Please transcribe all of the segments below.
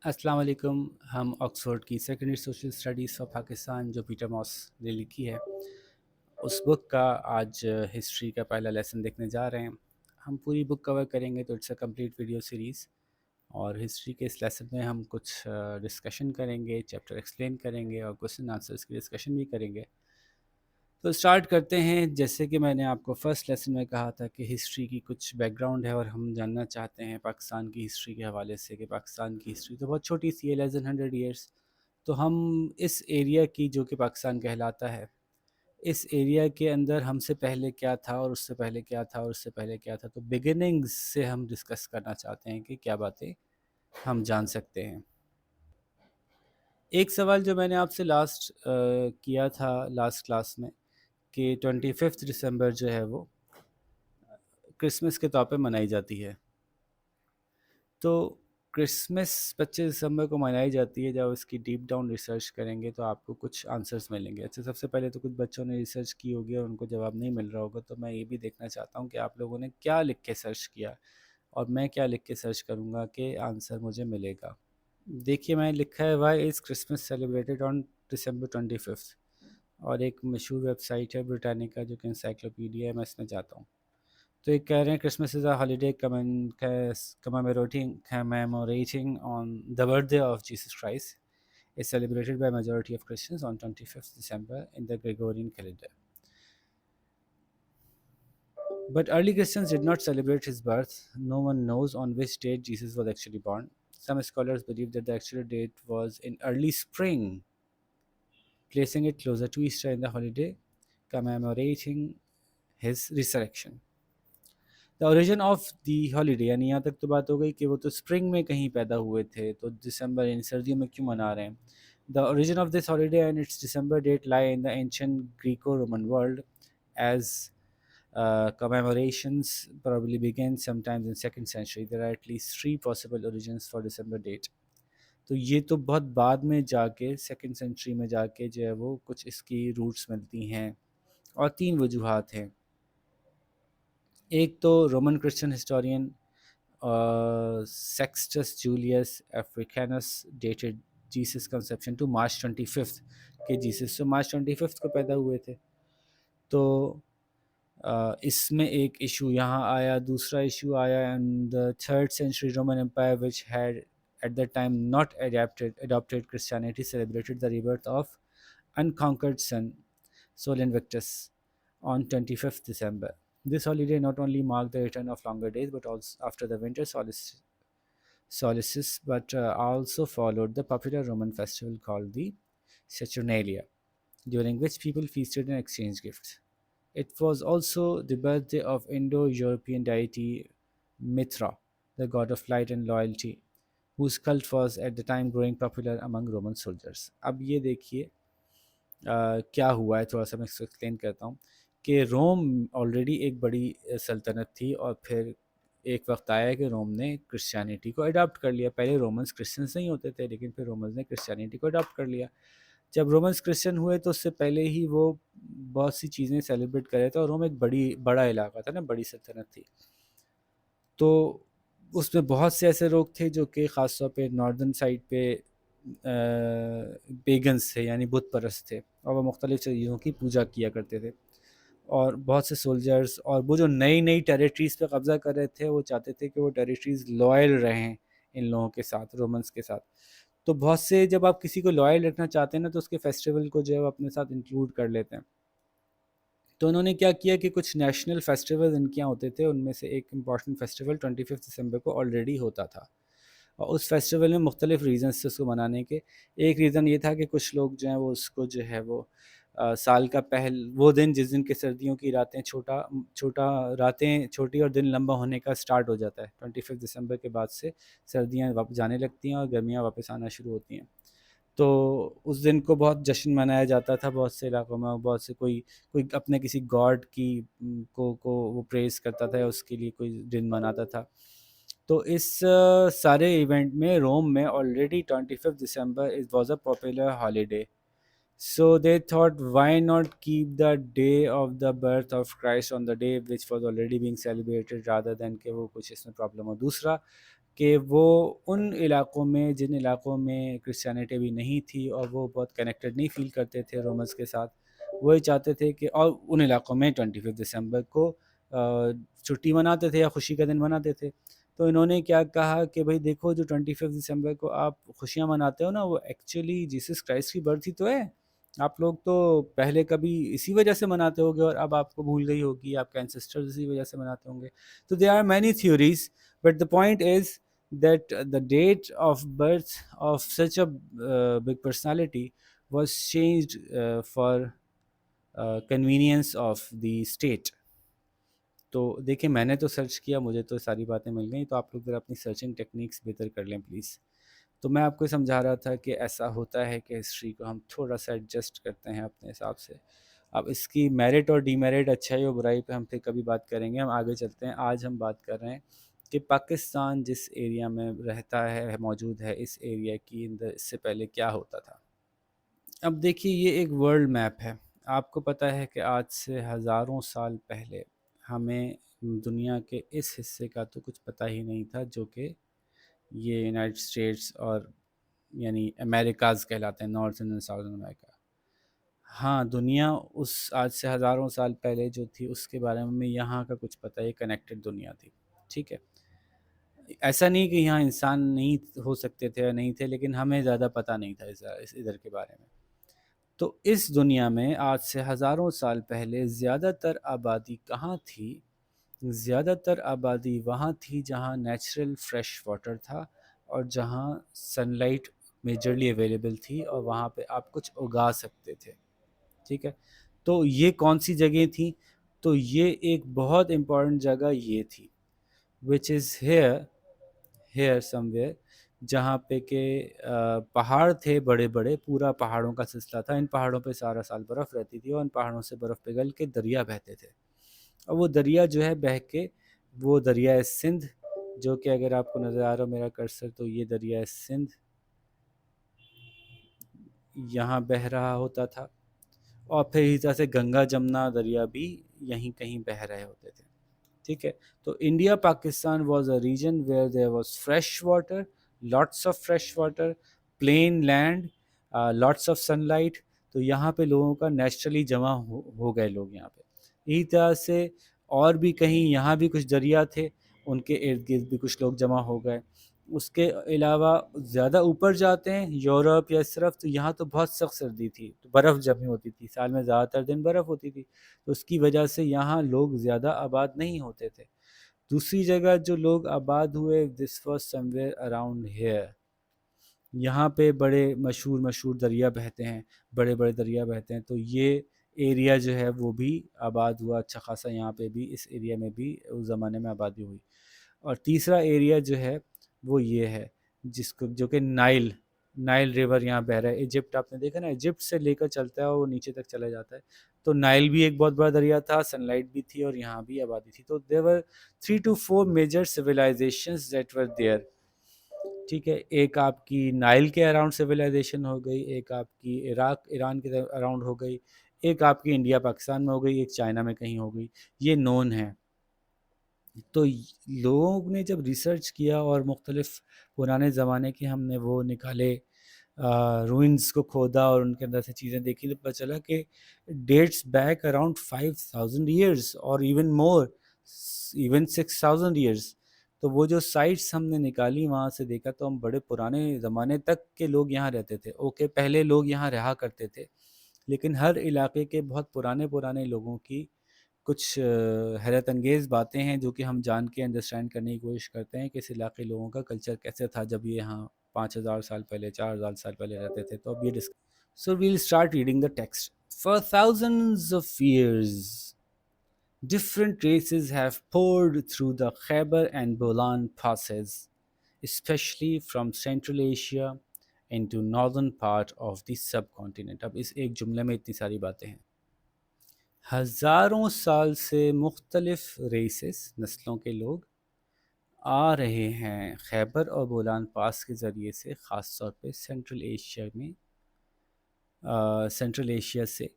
السلام علیکم. ہم آکسفورڈ کی secondary social studies of Pakistan جو پیٹر موس نے لکھی ہے اس بک کا آج ہسٹری کا پہلا لیسن دیکھنے جا رہے ہیں. ہم پوری بک کور کریں گے تو it's a complete video series, اور ہسٹری کے اس لیسن میں ہم کچھ ڈسکشن کریں گے، چیپٹر ایکسپلین کریں گے اور کوشچن آنسرس کی ڈسکشن بھی کریں گے. تو اسٹارٹ کرتے ہیں. جیسے کہ میں نے آپ کو فرسٹ لیسن میں کہا تھا کہ ہسٹری کی کچھ بیک گراؤنڈ ہے اور ہم جاننا چاہتے ہیں پاکستان کی ہسٹری کے حوالے سے کہ پاکستان کی ہسٹری تو بہت چھوٹی سی ہے، لیس دین 100 ایئرس. تو ہم اس ایریا کی جو کہ پاکستان کہلاتا ہے، اس ایریا کے اندر ہم سے پہلے کیا تھا اور اس سے پہلے کیا تھا اور اس سے پہلے کیا تھا، تو بگننگز سے ہم ڈسکس کرنا چاہتے ہیں کہ کیا باتیں ہم جان سکتے ہیں. ایک سوال جو میں نے آپ سے کیا تھا لاسٹ کلاس میں کہ 25 دسمبر جو ہے وہ کرسمس کے طور پہ منائی جاتی ہے. تو کرسمس 25 دسمبر کو منائی جاتی ہے. جب اس کی ڈیپ ڈاؤن ریسرچ کریں گے تو آپ کو کچھ آنسرز ملیں گے. اچھا، سب سے پہلے تو کچھ بچوں نے ریسرچ کی ہوگی اور ان کو جواب نہیں مل رہا ہوگا، تو میں یہ بھی دیکھنا چاہتا ہوں کہ آپ لوگوں نے کیا لکھ کے سرچ کیا اور میں کیا لکھ کے سرچ کروں گا کہ آنسر مجھے ملے گا. دیکھیے میں نے لکھا ہے وائی از کرسمس سیلیبریٹڈ آن December 25. اور ایک مشہور ویب سائٹ ہے برٹانیکا جو کہ انسائکلوپیڈیا ہے، میں اس میں جاتا ہوں. تو ایک کہہ رہے ہیں Christmas is a holiday commemorating on the birthday of Jesus Christ is celebrated by majority of Christians on 25th December in the Gregorian calendar. But early Christians did not celebrate his birth. No one knows on which date Jesus was actually born. Some scholars believe that the actual date was in early spring, placing it closer to Easter in the holiday commemorating his resurrection. The origin of the holiday, یعنی یہاں تک تو بات ہو گئی کہ وہ تو spring میں کہیں پیدا ہوئے تھے، تو دسمبر یعنی سردیوں میں کیوں منا رہے ہیں. The origin of this holiday and its December date lie in the ancient Greco Roman world as commemorations probably began sometimes in 2nd century. There are at least 3 possible origins for December date. تو یہ تو بہت بعد میں جا کے 2nd century میں جا کے جو ہے وہ کچھ اس کی روٹس ملتی ہیں، اور 3 وجوہات ہیں. ایک تو Roman Christian historian Sextus Julius Africanus dated Jesus conception to March 25 کہ جیسس تو مارچ 25 کو پیدا ہوئے تھے. تو اس میں ایک ایشو یہاں آیا. دوسرا ایشو آیا in the 3rd century Roman Empire which had at that time not adopted Christianity celebrated the rebirth of unconquered son Sol Invictus on 25th December. This holiday not only marked the return of longer days but also after the winter solstice, but also followed the popular Roman festival called the Saturnalia, during which people feasted and exchanged gifts. It was also the birthday of Indo-European deity Mithra, the god of light and loyalty, whose cult was at the time growing popular among Roman soldiers. اب یہ دیکھیے کیا ہوا ہے، تھوڑا سا میں اس کو ایکسپلین کرتا ہوں کہ روم آلریڈی ایک بڑی سلطنت تھی، اور پھر ایک وقت آیا کہ روم نے کرسچینٹی کو اڈاپٹ کر لیا. پہلے رومنس کرسچنس نہیں ہوتے تھے، لیکن پھر رومنس نے کرسچینٹی کو اڈاپٹ کر لیا. جب رومنس کرسچن ہوئے تو اس سے پہلے ہی وہ بہت سی چیزیں سیلیبریٹ کر رہے تھے، اور روم ایک بڑا علاقہ تھا نا، بڑی سلطنت تھی. تو اس میں بہت سے ایسے لوگ تھے جو کہ خاص طور پہ ناردرن سائڈ پہ پیگنس تھے، یعنی بت پرست تھے، اور وہ مختلف چیزوں کی پوجا کیا کرتے تھے. اور بہت سے سولجرز اور وہ جو نئی ٹیریٹریز پہ قبضہ کر رہے تھے، وہ چاہتے تھے کہ وہ ٹیریٹریز لوئل رہیں ان لوگوں کے ساتھ، رومنس کے ساتھ. تو بہت سے جب آپ کسی کو لوئل رکھنا چاہتے ہیں نا، تو اس کے فیسٹیول کو جو ہے وہ اپنے ساتھ انکلوڈ کر لیتے ہیں. تو انہوں نے کیا کیا کہ کچھ نیشنل فیسٹیول ان کے یہاں ہوتے تھے، ان میں سے ایک امپورٹنٹ فیسٹیول 25 دسمبر کو آلریڈی ہوتا تھا. اور اس فیسٹیول میں مختلف ریزنس تھے اس کو منانے کے. ایک ریزن یہ تھا کہ کچھ لوگ جو ہیں وہ اس کو جو ہے وہ سال کا وہ دن جس دن کے سردیوں کی راتیں راتیں چھوٹی اور دن لمبا ہونے کا سٹارٹ ہو جاتا ہے. 25 دسمبر کے بعد سے سردیاں واپس جانے لگتی ہیں اور گرمیاں واپس آنا شروع ہوتی ہیں. تو اس دن کو بہت جشن منایا جاتا تھا بہت سے علاقوں میں. بہت سے کوئی اپنے کسی گاڈ کی کو وہ پریز کرتا تھا، اس کے لیے کوئی دن مناتا تھا. تو اس سارے ایونٹ میں روم میں already 25 December was a popular holiday. So they thought, why not keep the day of the birth of Christ on the day which was already being celebrated, rather than کہ وہ کچھ اس میں پرابلم ہو. دوسرا کہ وہ ان علاقوں میں جن علاقوں میں کرسچینٹی بھی نہیں تھی اور وہ بہت کنیکٹڈ نہیں فیل کرتے تھے رومنس کے ساتھ، وہی چاہتے تھے کہ اور ان علاقوں میں 25 دسمبر کو چھٹی مناتے تھے یا خوشی کا دن مناتے تھے. تو انہوں نے کیا کہا کہ بھائی دیکھو، جو 25 دسمبر کو آپ خوشیاں مناتے ہو نا، وہ ایکچولی جیسس کرائسٹ کی برتھ ہی تو ہے. آپ لوگ تو پہلے کبھی اسی وجہ سے مناتے ہوگے اور اب آپ کو بھول گئی ہوگی، آپ کے اینسسٹرز اسی وجہ سے مناتے ہوں گے. تو there are many theories, but the point is that the date of birth of such a big personality was changed for convenience of the state. تو دیکھیں، میں نے تو سرچ کیا، مجھے تو ساری باتیں مل گئیں، تو آپ لوگ ذرا اپنی سرچنگ ٹیکنیکس بہتر کر لیں پلیز. تو میں آپ کو سمجھا رہا تھا کہ ایسا ہوتا ہے کہ ہسٹری کو ہم تھوڑا سا ایڈجسٹ کرتے ہیں اپنے حساب سے. اب اس کی میرٹ اور ڈی میرٹ، اچھائی اور برائی پہ ہم پھر کبھی بات کریں گے. ہم آگے چلتے ہیں. آج ہم بات کر رہے ہیں کہ پاکستان جس ایریا میں رہتا ہے، موجود ہے، اس ایریا کی اس سے پہلے کیا ہوتا تھا. اب دیکھیے، یہ ایک ورلڈ میپ ہے. آپ کو پتہ ہے کہ آج سے ہزاروں سال پہلے ہمیں دنیا کے اس حصے کا تو کچھ پتہ ہی نہیں تھا، جو کہ یہ یونائٹڈ اسٹیٹس اور یعنی امریکاز کہلاتے ہیں، نارتھن اینڈ ساؤتھن امریکہ. ہاں، دنیا اس آج سے ہزاروں سال پہلے جو تھی اس کے بارے میں یہاں کا کچھ پتہ، یہ کنیکٹڈ دنیا تھی. ٹھیک ہے، ایسا نہیں کہ یہاں انسان نہیں ہو سکتے تھے یا نہیں تھے، لیکن ہمیں زیادہ پتہ نہیں تھا اس ادھر کے بارے میں. تو اس دنیا میں آج سے ہزاروں سال پہلے زیادہ تر آبادی کہاں تھی؟ زیادہ تر آبادی وہاں تھی جہاں نیچرل فریش واٹر تھا اور جہاں سن لائٹ میجرلی اویلیبل تھی، اور وہاں پہ آپ کچھ اگا سکتے تھے. ٹھیک ہے، تو یہ کون سی جگہ تھیں؟ تو یہ ایک بہت امپورٹنٹ جگہ یہ تھی، which is here somewhere، جہاں پہ کہ پہاڑ تھے بڑے بڑے، پورا پہاڑوں کا سلسلہ تھا. ان پہاڑوں پہ سارا سال برف رہتی تھی، اور ان پہاڑوں سے برف پگھل کے دریا بہتے تھے. اور وہ دریا جو ہے بہہ کے، وہ دریائے سندھ، جو کہ اگر آپ کو نظر آ رہا ہو میرا کرسر، تو یہ دریائے سندھ یہاں بہہ رہا ہوتا تھا. اور پھر اسی طرح سے گنگا جمنا دریا بھی یہیں کہیں بہہ رہے ہوتے تھے. ٹھیک ہے، تو India Pakistan was a region where there was fresh water, lots of fresh water, plain land, lots of sunlight. تو یہاں پہ لوگوں کا نیچرلی جمع ہو گئے لوگ یہاں پہ. اسی طرح سے اور بھی کہیں یہاں بھی کچھ دریا تھے، ان کے ارد گرد بھی کچھ لوگ جمع ہو گئے. اس کے علاوہ زیادہ اوپر جاتے ہیں یورپ یا اس طرف، تو یہاں تو بہت سخت سردی تھی، تو برف جمی ہوتی تھی، سال میں زیادہ تر دن برف ہوتی تھی. تو اس کی وجہ سے یہاں لوگ زیادہ آباد نہیں ہوتے تھے. دوسری جگہ جو لوگ آباد ہوئے، this was somewhere around here. یہاں پہ بڑے مشہور دریا بہتے ہیں، بڑے بڑے دریا بہتے ہیں. تو یہ ایریا جو ہے وہ بھی آباد ہوا اچھا خاصا. یہاں پہ بھی اس ایریا میں بھی اس زمانے میں آبادی ہوئی. اور تیسرا ایریا جو ہے وہ یہ ہے، جس کو جو کہ نائل ریور یہاں بہہ رہا ہے. ایجپٹ آپ نے دیکھا نا، ایجپٹ سے لے کر چلتا ہے اور وہ نیچے تک چلا جاتا ہے. تو نائل بھی ایک بہت بڑا دریا تھا، سن لائٹ بھی تھی، اور یہاں بھی آبادی تھی. تو there were 3 to 4 major civilizations that were there. ٹھیک ہے، ایک آپ کی نائل کے اراؤنڈ سویلائزیشن ہو گئی، ایک آپ کی عراق ایران کے اراؤنڈ ہو گئی، ایک آپ کی انڈیا پاکستان میں ہو گئی، ایک چائنا میں کہیں ہو گئی. یہ نون ہے. تو لوگوں نے جب ریسرچ کیا اور مختلف پرانے زمانے کے ہم نے وہ نکالے، روئنس کو کھودا اور ان کے اندر سے چیزیں دیکھی، تو پتہ چلا کہ ڈیٹس بیک اراؤنڈ 5000 ایئرس اور ایون مور، ایون 6000 ایئرس. تو وہ جو سائٹس ہم نے نکالی وہاں سے دیکھا تو ہم بڑے پرانے زمانے تک کے لوگ یہاں رہتے تھے. اوکے، پہلے لوگ یہاں رہا کرتے تھے، لیکن ہر علاقے کے بہت پرانے لوگوں کی کچھ حیرت انگیز باتیں ہیں جو کہ ہم جان کے انڈرسٹینڈ کرنے کی کوشش کرتے ہیں کہ اس علاقے لوگوں کا کلچر کیسے تھا جب یہ یہاں 5000 سال پہلے، 4000 سال پہلے رہتے تھے. تو اب یہ so we'll start reading the text. For thousands of years different races have poured through the Khyber and Bolan passes, especially from Central Asia into northern part of the subcontinent. اب اس ایک جملے میں اتنی ساری باتیں ہیں. ہزاروں سال سے مختلف ریسز، نسلوں کے لوگ آ رہے ہیں خیبر اور بولان پاس کے ذریعے سے، خاص طور پہ سینٹرل ایشیا سے.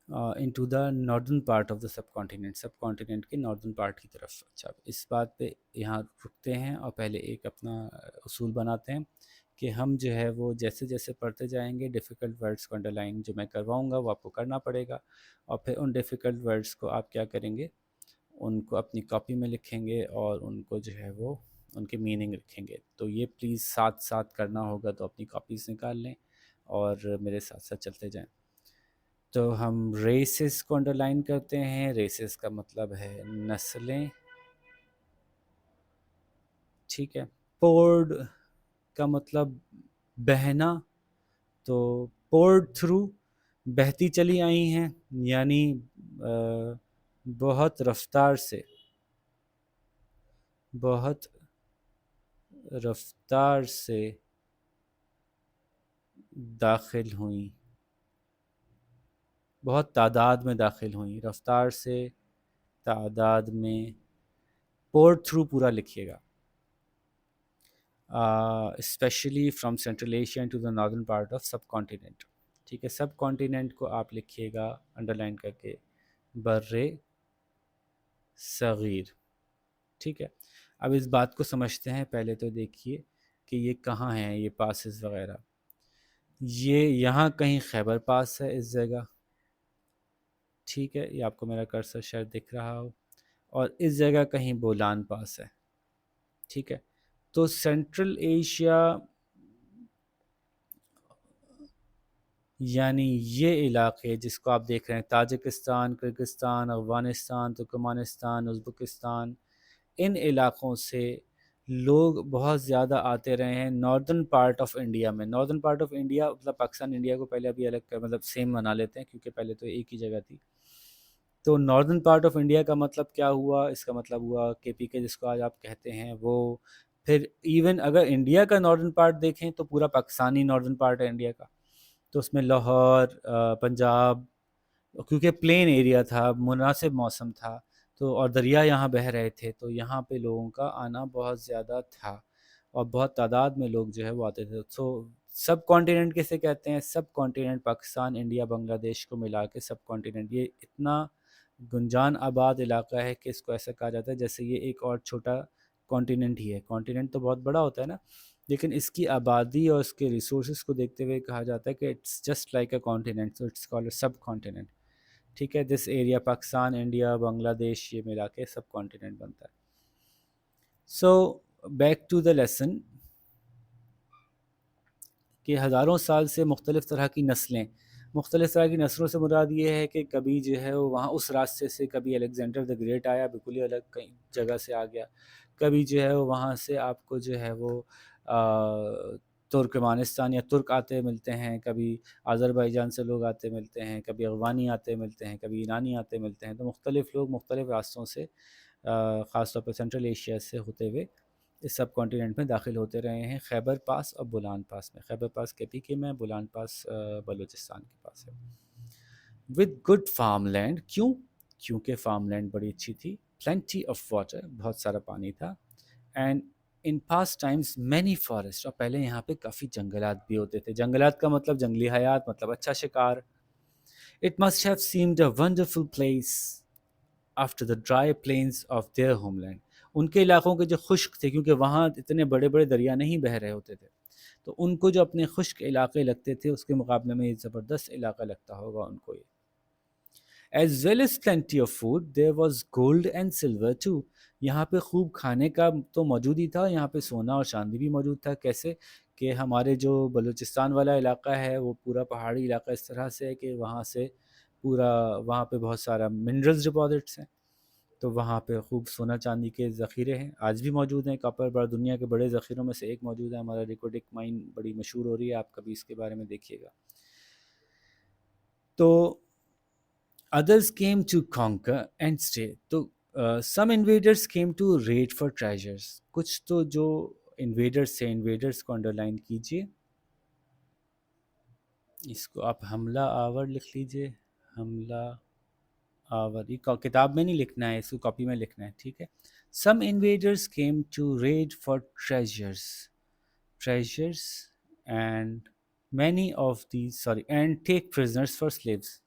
into the northern part of the subcontinent, sub continent کے ناردن پارٹ کی طرف. اچھا اس بات پہ یہاں رکتے ہیں اور پہلے ایک اپنا اصول بناتے ہیں کہ ہم جو ہے وہ جیسے جیسے پڑھتے جائیں گے ڈیفیکلٹ ورڈس کو انڈرلائن جو میں کرواؤں گا وہ آپ کو کرنا پڑے گا، اور پھر ان ڈیفیکلٹ ورڈس کو آپ کیا کریں گے، ان کو اپنی کاپی میں لکھیں گے اور ان کو جو ہے وہ ان کے میننگ لکھیں گے. تو یہ پلیز ساتھ ساتھ کرنا ہوگا، تو اپنی کاپیز نکال لیں اور میرے ساتھ ساتھ چلتے جائیں. تو ہم ریسز کو انڈرلائن کرتے ہیں. ریسز کا مطلب ہے نسلیں، ٹھیک ہے. پورڈ کا مطلب بہنا، تو پورڈ تھرو بہتی چلی آئی ہیں، یعنی بہت رفتار سے، بہت رفتار سے داخل ہوئیں، بہت تعداد میں داخل ہوئیں. رفتار سے تعداد میں، پورٹ تھرو پورا لکھیے گا. Especially from Central Asia to the northern part of subcontinent. ٹھیک ہے، سب کانٹیننٹ کو آپ لکھیے گا انڈرلائن کر کے بر صغیر. ٹھیک ہے، اب اس بات کو سمجھتے ہیں. پہلے تو دیکھیے کہ یہ کہاں ہیں یہ پاسز وغیرہ. یہ یہاں کہیں خیبر پاس ہے اس جگہ، ٹھیک ہے، یہ آپ کو میرا کرسر شاید دکھ رہا ہو، اور اس جگہ کہیں بولان پاس ہے. ٹھیک ہے، تو سینٹرل ایشیا یعنی یہ علاقے جس کو آپ دیکھ رہے ہیں، Tajikistan, Kyrgyzstan, Afghanistan, Turkmenistan, Uzbekistan, ان علاقوں سے لوگ بہت زیادہ آتے رہے ہیں ناردرن پارٹ آف انڈیا میں. ناردرن پارٹ آف انڈیا مطلب پاکستان انڈیا کو پہلے ابھی الگ مطلب سیم بنا لیتے ہیں کیونکہ پہلے تو ایک ہی جگہ تھی. تو ناردرن پارٹ آف انڈیا کا مطلب کیا ہوا؟ اس کا مطلب ہوا کے پی کے جس کو آج آپ کہتے ہیں وہ. پھر ایون اگر انڈیا کا ناردرن پارٹ دیکھیں تو پورا پاکستانی ناردرن پارٹ ہے انڈیا کا. تو اس میں لاہور، پنجاب، کیونکہ پلین ایریا تھا، مناسب موسم تھا، تو اور دریا یہاں بہہ رہے تھے، تو یہاں پہ لوگوں کا آنا بہت زیادہ تھا اور بہت تعداد میں لوگ جو ہے وہ آتے تھے. سو سب کانٹیننٹ کیسے کہتے ہیں؟ سب کانٹیننٹ پاکستان، انڈیا، بنگلہ دیش کو ملا کے سب کانٹیننٹ. یہ اتنا گنجان آباد علاقہ ہے کہ اس کو ایسا کہا جاتا ہے جیسے یہ ایک اور چھوٹا کانٹیننٹ ہی ہے. کانٹیننٹ تو بہت بڑا ہوتا ہے نا، لیکن اس کی آبادی اور اس کے ریسورسز کو دیکھتے ہوئے کہا جاتا ہے کہ it's just like a continent, so it's called a subcontinent. ٹھیک ہے، this area Pakistan, India, Bangladesh یہ ملا کے سب کانٹیننٹ بنتا ہے. So back to the lesson کہ ہزاروں سال سے مختلف طرح کی نسلیں، مختلف طرح کی نسلوں سے مراد یہ ہے کہ کبھی جو ہے وہ وہاں اس راستے سے کبھی الیگزینڈر دا گریٹ آیا، بالکل ہی الگ کئی جگہ سے آ گیا. کبھی جو ہے وہ وہاں سے آپ کو جو ہے وہ ترکمانستان یا ترک آتے ملتے ہیں، کبھی آذربائیجان سے لوگ آتے ملتے ہیں، کبھی افغانی آتے ملتے ہیں، کبھی ایرانی آتے ملتے ہیں. تو مختلف لوگ مختلف راستوں سے خاص طور پہ سینٹرل ایشیا سے ہوتے ہوئے اس سب کانٹیننٹ میں داخل ہوتے رہے ہیں. خیبر پاس اور بولان پاس میں. خیبر پاس کے پی کے میں، بولان پاس بلوچستان کے پاس ہے. ود گڈ فارم لینڈ، کیوں؟ کیونکہ فارم لینڈ بڑی اچھی تھی. پلینٹی آف واٹر، بہت سارا پانی تھا. And in past Times many forest, اور پہلے یہاں پہ کافی جنگلات بھی ہوتے تھے. جنگلات کا مطلب جنگلی حیات، مطلب اچھا شکار. It must have seemed a wonderful place after the dry plains of their homeland. ان کے علاقوں کے جو خشک تھے، کیونکہ وہاں اتنے بڑے بڑے دریا نہیں بہہ رہے ہوتے تھے، تو ان کو جو اپنے خشک علاقے لگتے تھے اس کے مقابلے میں یہ زبردست علاقہ لگتا ہوگا ان کو. یہ as well as plenty of food there was gold and silver too. یہاں پہ خوب کھانے کا تو موجود ہی تھا، یہاں پہ سونا اور چاندی بھی موجود تھا. کیسے کہ ہمارے جو بلوچستان والا علاقہ ہے وہ پورا پہاڑی علاقہ اس طرح سے ہے کہ وہاں سے پورا وہاں پہ بہت سارا منرلز ڈپازٹس ہیں، تو وہاں پہ خوب سونا چاندی کے ذخیرے ہیں، آج بھی موجود ہیں. کاپر بڑا دنیا کے بڑے ذخیروں میں سے ایک موجود ہے. ہمارا ریکوڈک مائن بڑی مشہور ہو رہی ہے، آپ کبھی اس کے بارے میں دیکھیے گا. تو others came to conquer and stay. تو some invaders came to raid for treasures. کچھ تو جو انویڈرز تھے، انویڈرز کو انڈرلائن کیجئے. اس کو آپ حملہ آور لکھ لیجئے، حملہ آور. یہ کتاب میں نہیں لکھنا ہے، اس کو کاپی میں لکھنا ہے، ٹھیک ہے. Some invaders came to raid for treasures and many of these sorry and take prisoners for slaves.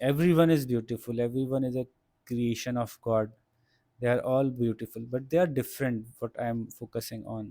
Everyone is beautiful, everyone is a creation of God. They are all beautiful, but they are different. What I am focusing on.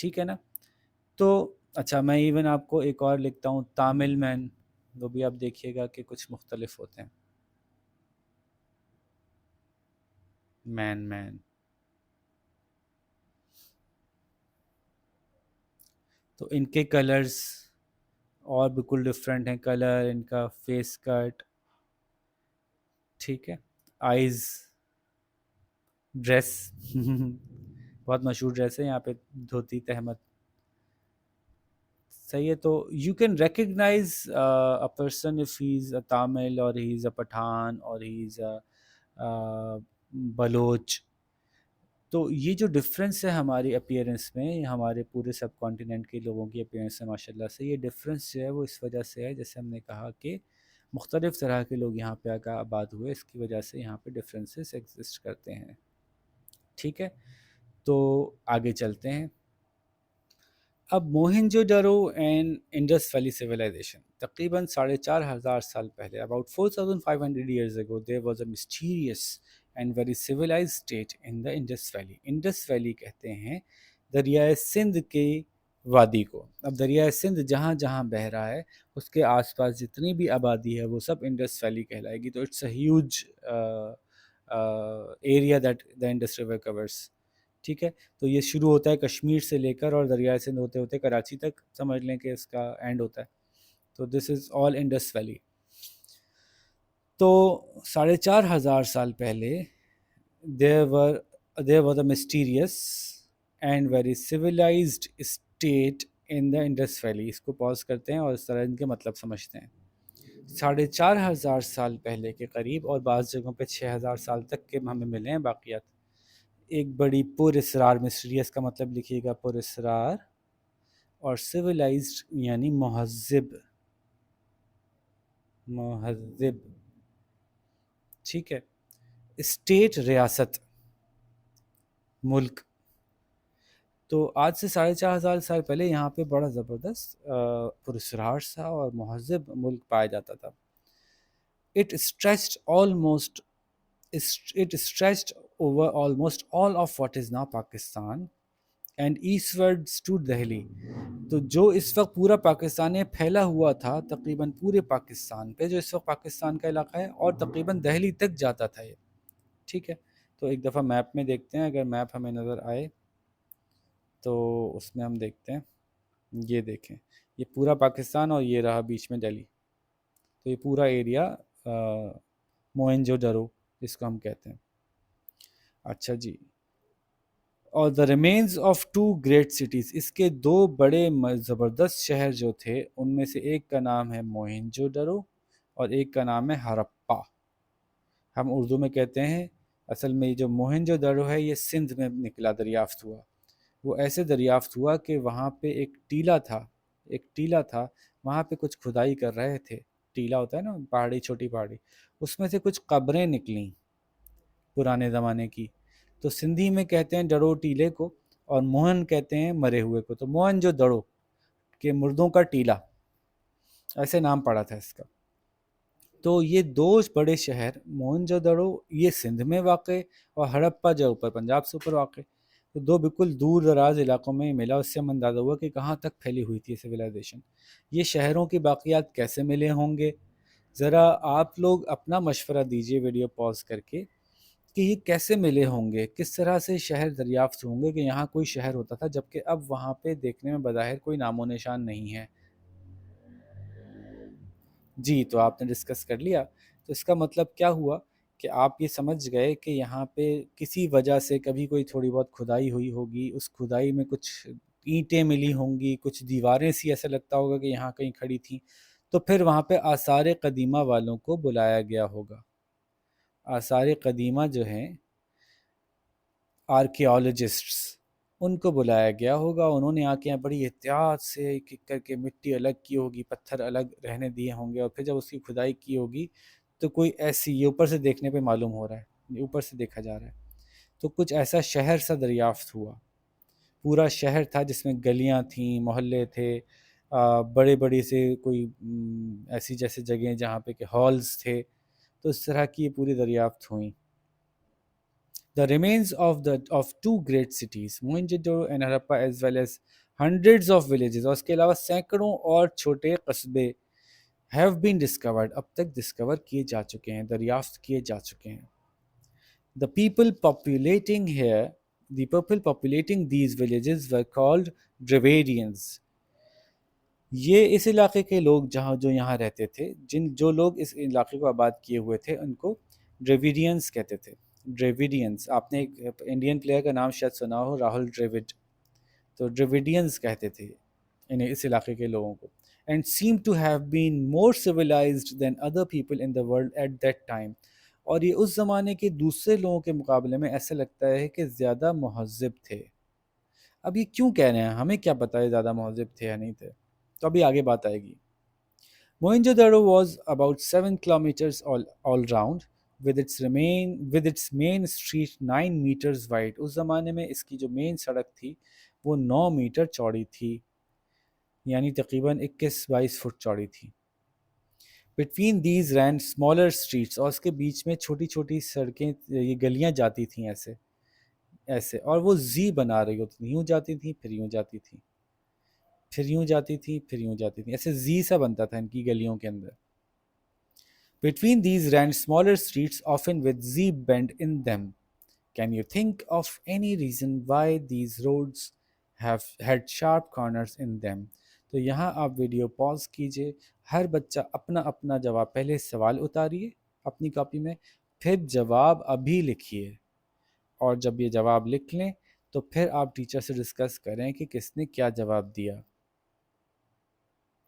ٹھیک ہے نا. تو اچھا میں even آپ کو ایک اور لکھتا ہوں تامل مین، وہ بھی آپ دیکھیے گا کہ کچھ مختلف ہوتے ہیں. مین تو ان کے کلرز اور بالکل ڈفرینٹ ہیں، کلر ان کا، فیس کٹ، ٹھیک ہے. آئیز، ڈریس بہت مشہور ڈریس ہے یہاں پہ، دھوتی تہمت. صحیح ہے. تو you can recognize a person if he is a Tamil or he is اے پٹھان اور ہی از اے بلوچ. تو یہ جو ڈفرینس ہے ہماری اپیئرنس میں، ہمارے پورے سب کانٹیننٹ کے لوگوں کی اپیئرنس ہے ماشاء اللہ سے، یہ ڈفرینس جو ہے وہ اس وجہ سے ہے، جیسے ہم نے کہا کہ مختلف طرح کے لوگ یہاں پہ آ کر آباد ہوئے، اس کی وجہ سے یہاں پہ ڈفرینسز ایگزسٹ کرتے ہیں. ٹھیک ہے. تو آگے چلتے ہیں. اب Mohenjo Daro and Indus valley civilisation تقریباً 4,500 سال پہلے، about 4,500 years ago, there was a mysterious and very civilized state in the Indus Valley. Indus valley کہتے ہیں دریائے سندھ کے وادی کو. اب دریائے سندھ جہاں جہاں بہہ رہا ہے اس کے آس پاس جتنی بھی آبادی ہے وہ سب انڈس ویلی کہلائے گی. تو it's a huge area that the Indus river course. ٹھیک ہے. تو یہ شروع ہوتا ہے کشمیر سے لے کر اور دریائے سندھ ہوتے ہوتے کراچی تک، سمجھ لیں کہ اس کا اینڈ ہوتا ہے. تو دس از آل انڈس ویلی. تو 4,500 سال پہلے there was a mysterious and very civilized state in the Indus Valley. اس کو پاز کرتے ہیں اور اس طرح ان کے مطلب سمجھتے ہیں. 4,500 سال پہلے کے قریب، اور بعض جگہوں پہ 6,000 سال تک کے ہمیں ملے ہیں باقیات. ایک بڑی پر اسرار، مسٹریس کا مطلب لکھیے گا پر اسرار، اور سویلائزڈ یعنی مہذب. مہذب، ٹھیک ہے. اسٹیٹ ریاست، ملک. تو آج سے 4,500 سال پہلے یہاں پہ بڑا زبردست پر اسرار سا اور مہذب ملک پایا جاتا تھا. It stretched over almost all of what is now Pakistan and eastwards to Delhi. تو جو اس وقت پورا پاکستان میں پھیلا ہوا تھا تقریباً پورے پاکستان پہ، جو اس وقت پاکستان کا علاقہ ہے، اور تقریباً دہلی تک جاتا تھا یہ. ٹھیک ہے. تو ایک دفعہ میپ میں دیکھتے ہیں، اگر میپ ہمیں نظر آئے تو اس میں ہم دیکھتے ہیں، یہ دیکھیں، یہ پورا پاکستان اور یہ رہا بیچ میں دہلی. تو یہ پورا ایریا موہنجو ڈارو جس کو ہم کہتے ہیں. اچھا جی. اور the remains of two great cities, اس کے دو بڑے زبردست شہر جو تھے ان میں سے ایک کا نام ہے موہنجو ڈارو اور ایک کا نام ہے ہرپا. ہم اردو میں کہتے ہیں، اصل میں جو موہنجو ڈارو ہے یہ سندھ میں نکلا، دریافت ہوا. وہ ایسے دریافت ہوا کہ وہاں پہ ایک ٹیلا تھا، وہاں پہ کچھ کھدائی کر رہے تھے. ٹیلا ہوتا ہے نا، پہاڑی، چھوٹی پہاڑی، اس میں سے کچھ قبریں نکلیں پرانے زمانے کی. تو سندھی میں کہتے ہیں ڈڑو ٹیلے کو، اور موہن کہتے ہیں مرے ہوئے کو. تو موہن جو دڑو کہ مردوں کا ٹیلا، ایسے نام پڑا تھا اس کا. تو یہ دو بڑے شہر موہن جو دڑو یہ سندھ میں واقع، اور ہڑپا جو اوپر پنجاب سے اوپر واقع. تو دو بالکل دور دراز علاقوں میں ملا. اس سے ہم اندازہ ہوا کہ کہاں تک پھیلی ہوئی تھی سویلائزیشن. یہ شہروں کی باقیات کیسے ملے ہوں گے، ذرا آپ لوگ اپنا مشورہ دیجئے ویڈیو پاز کر کے کہ یہ کیسے ملے ہوں گے، کس طرح سے شہر دریافت ہوں گے کہ یہاں کوئی شہر ہوتا تھا جبکہ اب وہاں پہ دیکھنے میں بظاہر کوئی نام و نشان نہیں ہے. جی. تو آپ نے ڈسکس کر لیا. تو اس کا مطلب کیا ہوا کہ آپ یہ سمجھ گئے کہ یہاں پہ کسی وجہ سے کبھی کوئی تھوڑی بہت کھدائی ہوئی ہوگی، اس کھدائی میں کچھ اینٹیں ملی ہوں گی، کچھ دیواریں سی، ایسا لگتا ہوگا کہ یہاں کہیں کھڑی تھیں. تو پھر وہاں پہ آثار قدیمہ والوں کو بلایا گیا ہوگا. آثار قدیمہ جو ہیں آرکیالوجسٹس، ان کو بلایا گیا ہوگا. انہوں نے آ کے بڑی احتیاط سے ایک ایک کر کے مٹی الگ کی ہوگی، پتھر الگ رہنے دیے ہوں گے، اور پھر جب اس کی کھدائی کی ہوگی تو کوئی ایسی، یہ اوپر سے دیکھنے پہ معلوم ہو رہا ہے، یہ اوپر سے دیکھا جا رہا ہے، تو کچھ ایسا شہر سا دریافت ہوا. پورا شہر تھا جس میں گلیاں تھیں، محلے تھے، بڑے بڑے سے کوئی ایسی جیسے جگہیں جہاں پہ کہ ہالز تھے. تو اس طرح کی یہ پوری دریافت ہوئیں. The remains of two great cities, Mohenjo-daro and Harappa, as well as hundreds of villages, اور اس کے علاوہ سینکڑوں اور چھوٹے قصبے have been discovered, اب تک ڈسکور کیے جا چکے ہیں، دریافت کیے جا چکے ہیں. The people populating here, the people populating these villages were called Dravidians. یہ اس علاقے کے لوگ جو یہاں رہتے تھے، جو لوگ اس علاقے کو آباد کیے ہوئے تھے، ان کو ڈریویڈینس کہتے تھے. ڈریویڈینس، آپ نے ایک انڈین پلیئر کا نام شاید سنا ہو، راہل ڈریوڈ، تو ڈریویڈینس کہتے تھے انہیں، اس علاقے کے لوگوں کو. And seem to have been more civilized than other people in the world at that time. اور یہ اس زمانے کے دوسرے لوگوں کے مقابلے میں ایسا لگتا ہے کہ زیادہ مہذب تھے. اب یہ کیوں کہہ رہے ہیں، ہمیں کیا پتہ ہے زیادہ مہذب تھے یا نہیں تھے، تو ابھی آگے بات آئے گی. Mohenjo-daro was about 7 kilometers all round with its main street 9 meters wide. اس زمانے میں اس کی جو مین سڑک تھی وہ 9 میٹر چوڑی تھی، یعنی تقریباً 21-22 فٹ چوڑی تھی. Between these ran smaller streets، اور اس کے بیچ میں چھوٹی چھوٹی سڑکیں، یہ گلیاں جاتی تھیں ایسے، اور وہ زی بنا رہی ہوتی تھیں، یوں جاتی تھیں پھر یوں جاتی تھیں، پھر یوں جاتی تھی پھر یوں جاتی تھی، ایسے زی سا بنتا تھا ان کی گلیوں کے اندر. Between these ran smaller streets often with Z bend in them. Can you think of any reason why these roads have had sharp corners in them? تو یہاں آپ ویڈیو پاز کیجئے، ہر بچہ اپنا اپنا جواب، پہلے سوال اتاریے اپنی کاپی میں، پھر جواب ابھی لکھیے، اور جب یہ جواب لکھ لیں تو پھر آپ ٹیچر سے ڈسکس کریں کہ کس نے کیا جواب دیا.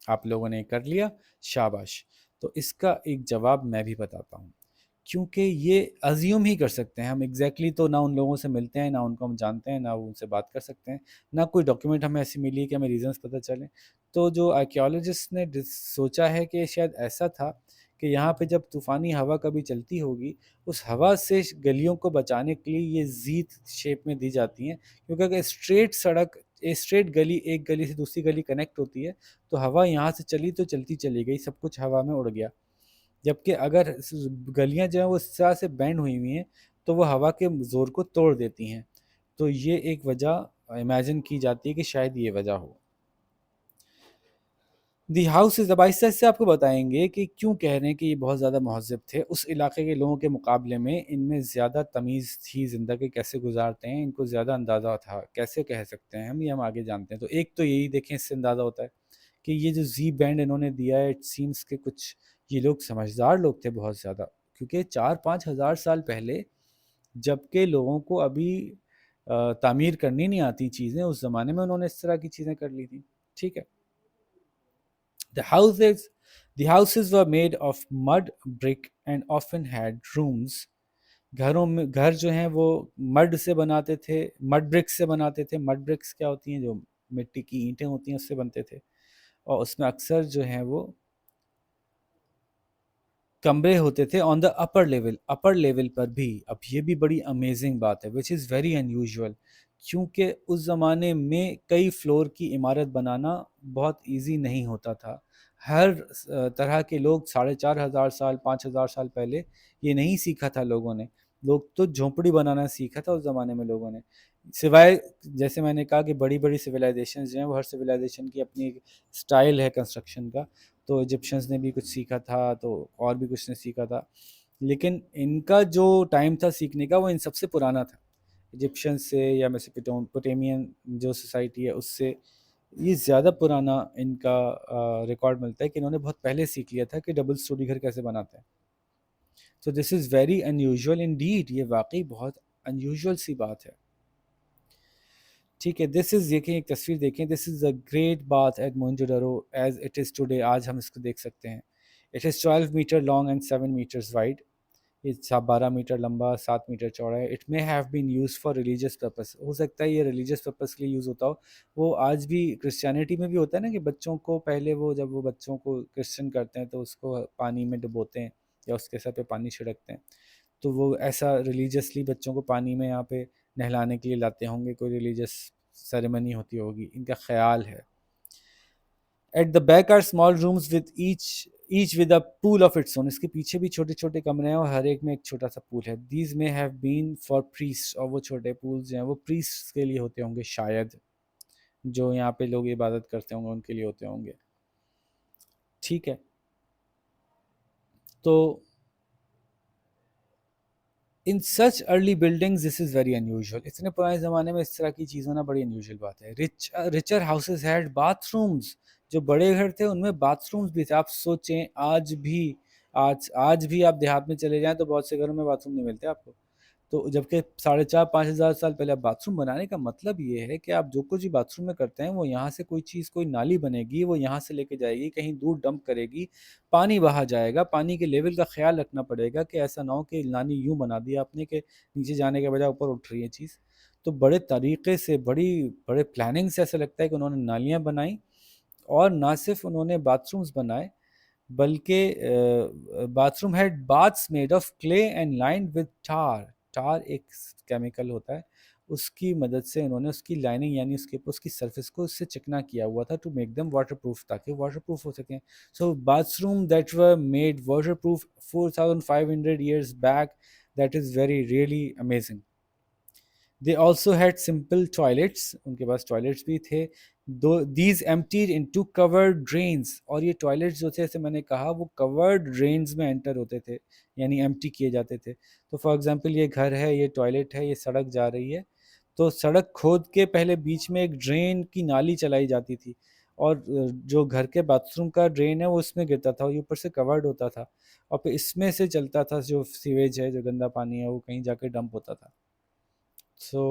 آپ لوگوں نے کر لیا، شاباش. تو اس کا ایک جواب میں بھی بتاتا ہوں، کیونکہ یہ ازیوم ہی کر سکتے ہیں ہم ایگزیکٹلی، تو نہ ان لوگوں سے ملتے ہیں، نہ ان کو ہم جانتے ہیں، نہ وہ ان سے بات کر سکتے ہیں، نہ کوئی ڈاکیومنٹ ہمیں ایسی ملی کہ ہمیں ریزنس پتہ چلیں. تو جو آرکیالوجسٹ نے سوچا ہے کہ شاید ایسا تھا کہ یہاں پہ جب طوفانی ہوا کبھی چلتی ہوگی، اس ہوا سے گلیوں کو بچانے کے لیے یہ زیت شیپ میں دی جاتی ہیں، کیونکہ اگر اسٹریٹ گلی ایک گلی سے دوسری گلی کنیکٹ ہوتی ہے تو ہوا یہاں سے چلی تو چلتی چلی گئی، سب کچھ ہوا میں اڑ گیا. جبکہ اگر گلیاں جو ہیں وہ اس طرح سے بینڈ ہوئی ہوئی ہیں تو وہ ہوا کے زور کو توڑ دیتی ہیں. تو یہ ایک وجہ امیجن کی جاتی ہے کہ شاید یہ وجہ ہو. دی ہاؤسز، اب آہستہ آہستہ آپ کو بتائیں گے کہ کیوں کہہ رہے ہیں کہ یہ بہت زیادہ مہذب تھے. اس علاقے کے لوگوں کے مقابلے میں ان میں زیادہ تمیز تھی، زندگی کیسے گزارتے ہیں ان کو زیادہ اندازہ تھا، کیسے کہہ سکتے ہیں ہم، یہ ہم آگے جانتے ہیں. تو ایک تو یہی دیکھیں، اس سے اندازہ ہوتا ہے کہ یہ جو زی بینڈ انہوں نے دیا ہے، اٹ سیمس کہ کچھ یہ لوگ سمجھدار لوگ تھے بہت زیادہ، کیونکہ 4-5 ہزار سال پہلے جب کہ لوگوں کو ابھی تعمیر کرنی نہیں آتی چیزیں، اس زمانے میں انہوں نے اس طرح کی چیزیں کر لی تھیں. ٹھیک ہے. The houses were made of mud brick and often had rooms. گھر جو ہیں وہ مڈ سے بناتے تھے، مڈ برکس سے بناتے تھے. مڈ برکس کیا ہوتی ہیں؟ جو مٹی کی اینٹیں ہوتی ہیں اس سے بنتے تھے، اور اس میں اکثر جو ہیں وہ کمرے ہوتے تھے آن دا اپر لیول پر بھی. اب یہ بھی بڑی امیزنگ بات ہے، وچ از ویری انیوژول، کیونکہ اس زمانے میں کئی فلور کی عمارت بنانا بہت ایزی نہیں ہوتا تھا. ہر طرح کے لوگ 4,500 سال 5,000 سال پہلے یہ نہیں سیکھا تھا لوگوں نے. لوگ تو جھونپڑی بنانا سیکھا تھا اس زمانے میں لوگوں نے، سوائے جیسے میں نے کہا کہ بڑی بڑی سویلائزیشنز جو ہیں وہ ہر سویلائزیشن کی اپنی ایک سٹائل ہے کنسٹرکشن کا. تو ایجپشنز نے بھی کچھ سیکھا تھا، تو اور بھی کچھ نے سیکھا تھا، لیکن ان کا جو ٹائم تھا سیکھنے کا وہ ان سب سے پرانا تھا. ایجپشن سے یا میسوپوٹیمین جو سوسائٹی ہے اس سے یہ زیادہ پرانا ان کا ریکارڈ ملتا ہے کہ انہوں نے بہت پہلے سیکھ لیا تھا کہ ڈبل سٹوری گھر کیسے بناتے ہیں. تو دس از ویری انیوژول انڈیڈ، یہ واقعی بہت انیوژول سی بات ہے. ٹھیک ہے. دس از، دیکھیں ایک تصویر دیکھیں، this is a great bath at Mohenjodaro as it is today. آج ہم اس کو دیکھ سکتے ہیں. It is 12 metre long and 7 metres wide. یہ 12 میٹر لمبا، 7 میٹر چوڑا ہے. It may have been use for religious purpose. ہو سکتا ہے یہ ریلیجیس پرپس کے لیے یوز ہوتا ہو. وہ آج بھی کرسچینٹی میں بھی ہوتا ہے نا کہ بچوں کو پہلے جب وہ بچوں کو کرسچن کرتے ہیں تو اس کو پانی میں ڈبوتے ہیں یا اس کے سر پہ پانی چھڑکتے ہیں. تو وہ ایسا ریلیجیسلی بچوں کو پانی میں یہاں پہ نہلانے کے لیے لاتے ہوں گے، کوئی ریلیجیس سیریمنی ہوتی ہوگی، ان کا خیال ہے. At the back are small rooms with each with a pool of its own. اس کے پیچھے بھی چھوٹے چھوٹے کمرے ہیں اور ہر ایک میں ایک چھوٹا سا پول ہے. دیز میں ہیو بین فار پریسٹ, اور وہ چھوٹے پولز جو ہیں وہ پریسٹ کے لیے ہوتے ہوں گے شاید, جو یہاں پہ لوگ عبادت کرتے ہوں گے ان کے لیے ہوتے ہوں گے. ٹھیک ہے, تو in such early buildings this is very unusual. اتنے پرانے زمانے میں اس طرح کی چیز ہونا بڑی انیوژل بات ہے. Richer houses had bathrooms. جو بڑے گھر تھے ان میں باتھ رومز بھی تھے. آپ سوچیں آج بھی آپ دیہات میں چلے جائیں تو بہت سے گھروں میں باتھ روم نہیں ملتے آپ کو. تو جبکہ 4,500-5,000 سال پہلے باتھ روم بنانے کا مطلب یہ ہے کہ آپ جو کچھ بھی باتھ روم میں کرتے ہیں وہ یہاں سے کوئی چیز, کوئی نالی بنے گی, وہ یہاں سے لے کے جائے گی, کہیں دور ڈمپ کرے گی, پانی بہا جائے گا. پانی کے لیول کا خیال رکھنا پڑے گا کہ ایسا نہ ہو کہ نالی یوں بنا دیا آپ نے کہ نیچے جانے کے بجائے اوپر اٹھ رہی ہے چیز. تو بڑے طریقے سے بڑے پلاننگ سے ایسا لگتا ہے کہ انہوں نے نالیاں بنائیں, اور نہ صرف انہوں نے باتھ رومز بنائے بلکہ bathroom had baths made of clay and lined with tar. Tar ایک کیمیکل ہوتا ہے, اس کی مدد سے انہوں نے اس کی لائننگ یعنی اس کی سرفیس کو اس سے چکنا کیا ہوا تھا to make them waterproof, تاکہ واٹر پروف ہو سکیں. So bathroom that were made waterproof 4,500 years back, that is very really amazing. They also had simple toilets, ان کے پاس ٹوائلٹس بھی تھے. These emptied into covered drains, اور یہ toilets جو تھے, جیسے میں نے کہا, وہ covered drains میں انٹر ہوتے تھے, یعنی ایمٹی کیے جاتے تھے. تو فار ایگزامپل یہ گھر ہے, یہ ٹوائلٹ ہے, یہ سڑک جا رہی ہے, تو سڑک کھود کے پہلے بیچ میں ایک ڈرین کی نالی چلائی جاتی تھی, اور جو گھر کے باتھ روم کا ڈرین ہے وہ اس میں گرتا تھا, اور یہ اوپر سے کورڈ ہوتا تھا, اور پھر اس میں سے چلتا تھا جو سیویج ہے, جو گندا پانی ہے, وہ کہیں جا کے ڈمپ ہوتا تھا. So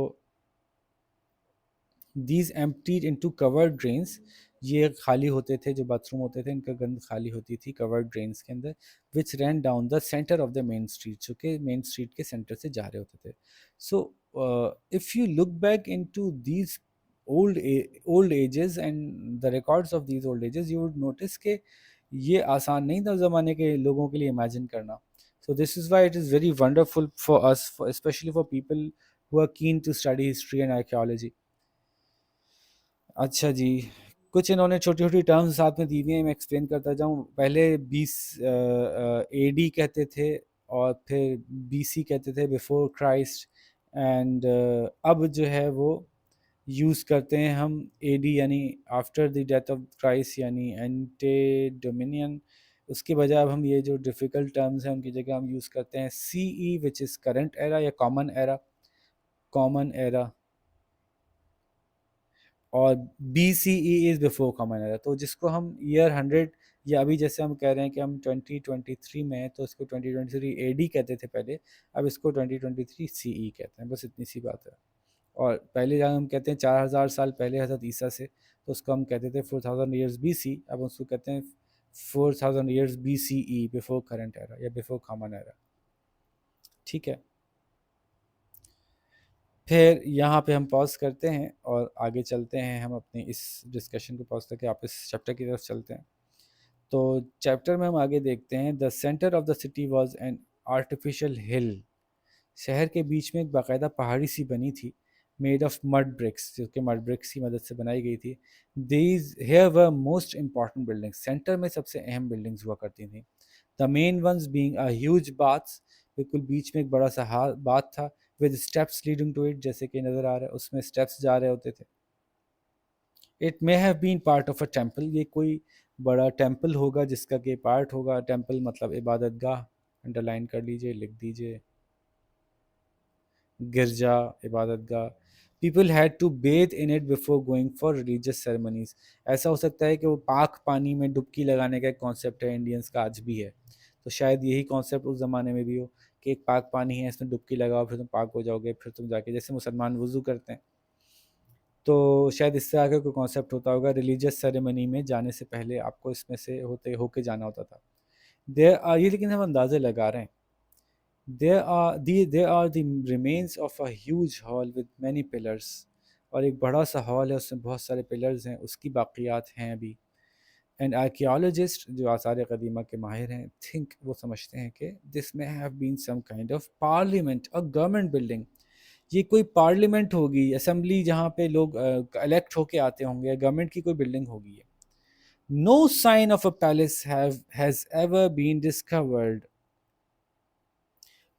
these emptied into covered drains, یہ خالی ہوتے تھے, جو باتھ روم ہوتے تھے ان کا گند خالی ہوتی تھی covered drains کے اندر, which ran down the center of the main street, جو کہ مین اسٹریٹ کے سینٹر سے جا رہے ہوتے تھے. So if you look back into these old ages and the records of these old ages, you would notice کہ یہ آسان نہیں تھا زمانے کے لوگوں کے لیے امیجن کرنا. So this is why it is very wonderful for us, especially for people who are keen to study history and archaeology. اچھا جی, کچھ انہوں نے چھوٹی چھوٹی ٹرمز ساتھ میں دی ہوئی ہیں, میں ایکسپلین کرتا جاؤں. پہلے 20 اے ڈی کہتے تھے, اور پھر بی سی کہتے تھے, بیفور کرائسٹ, اینڈ اب جو ہے وہ یوز کرتے ہیں ہم اے ڈی یعنی after the death of Christ, یعنی اینٹے ڈومینین. اس کے بجائے اب ہم یہ جو ڈیفیکلٹ ٹرمز ہیں ان کی جگہ ہم یوز کرتے ہیں سی ای, وچ از کرنٹ ایرا یا کامن ایرا, اور B C E is before common era. تو جس کو ہم ایئر 100, یا ابھی جیسے ہم کہہ رہے ہیں کہ ہم 2023 میں ہیں, تو اس کو 2023 اے ڈی کہتے تھے پہلے, اب اس کو 2023 سی ای کہتے ہیں. بس اتنی سی بات ہے. اور پہلے جب ہم کہتے ہیں 4,000 سال پہلے حضرت عیسیٰ سے, تو اس کو ہم کہتے تھے 4,000 ایئرز بی سی, اب اس کو کہتے ہیں 4,000 years be C E, before current era یا بیفور کامن ایرا. ٹھیک ہے, پھر یہاں پہ ہم پاز کرتے ہیں اور آگے چلتے ہیں. ہم اپنی اس ڈسکشن کو پاز کر کے آپ اس چیپٹر کی طرف چلتے ہیں. تو چیپٹر میں ہم آگے دیکھتے ہیں, the centre of the city was an artificial hill. شہر کے بیچ میں ایک باقاعدہ پہاڑی سی بنی تھی, میڈ آف مڈ برکس, جو کہ مڈ برکس کی مدد سے بنائی گئی تھی. These here were most important buildings, centre میں سب سے اہم بلڈنگس ہوا کرتی تھیں. The main ones being a huge baths, بالکل بیچ میں ایک بڑا سا باتھ تھا, with steps leading to it, جیسے کہ نظر آ رہا ہے اس میں steps جا رہے ہوتے تھے. It may have been part of a temple, یہ کوئی بڑا ٹیمپل ہوگا جس کا کہ پارٹ ہوگا. ٹیمپل مطلب عبادت گاہ, انڈر لائن کر لیجئے, لکھ دیجئے, گرجا, عبادت گاہ. People had to bathe in it before going for religious ceremonies. ایسا ہو سکتا ہے کہ وہ پاک پانی میں ڈبکی لگانے کا ایک کانسیپٹ ہے انڈینس کا, آج بھی ہے. تو شاید یہی کانسیپٹ اس زمانے میں بھی ہو کہ ایک پاک پانی ہے, اس میں ڈبکی لگاؤ, پھر تم پاک ہو جاؤ گے, پھر تم جا کے جیسے مسلمان وضو کرتے ہیں, تو شاید اس سے آگے کوئی کانسیپٹ ہوتا ہوگا. ریلیجیس سیریمنی میں جانے سے پہلے آپ کو اس میں سے ہو کے جانا ہوتا تھا. یہ لیکن ہم اندازے لگا رہے ہیں. There are the remains of a huge hall with many pillars, اور ایک بڑا سا ہال ہے, اس میں بہت سارے پلرز ہیں, اس کی باقیات ہیں ابھی. اینڈ آرکیالوجسٹ, جو آثار قدیمہ کے ماہر ہیں, تھنک, وہ سمجھتے ہیں کہ دس میں have been some kind of parliament, اور گورنمنٹ بلڈنگ. یہ کوئی پارلیمنٹ ہوگی, اسمبلی, جہاں پہ لوگ الیکٹ ہو کے آتے ہوں گے, گورنمنٹ کی کوئی بلڈنگ ہوگی. No sign of a palace has ever been discovered.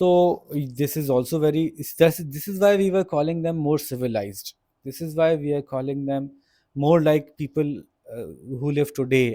So this is also very, this is why we were calling them more civilized. This is why we are calling them more like people who live today.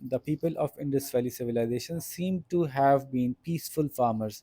The people of Indus Valley civilization seem to have been peaceful farmers.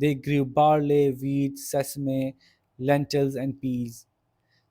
They grew barley, wheat, sesame, lentils and peas.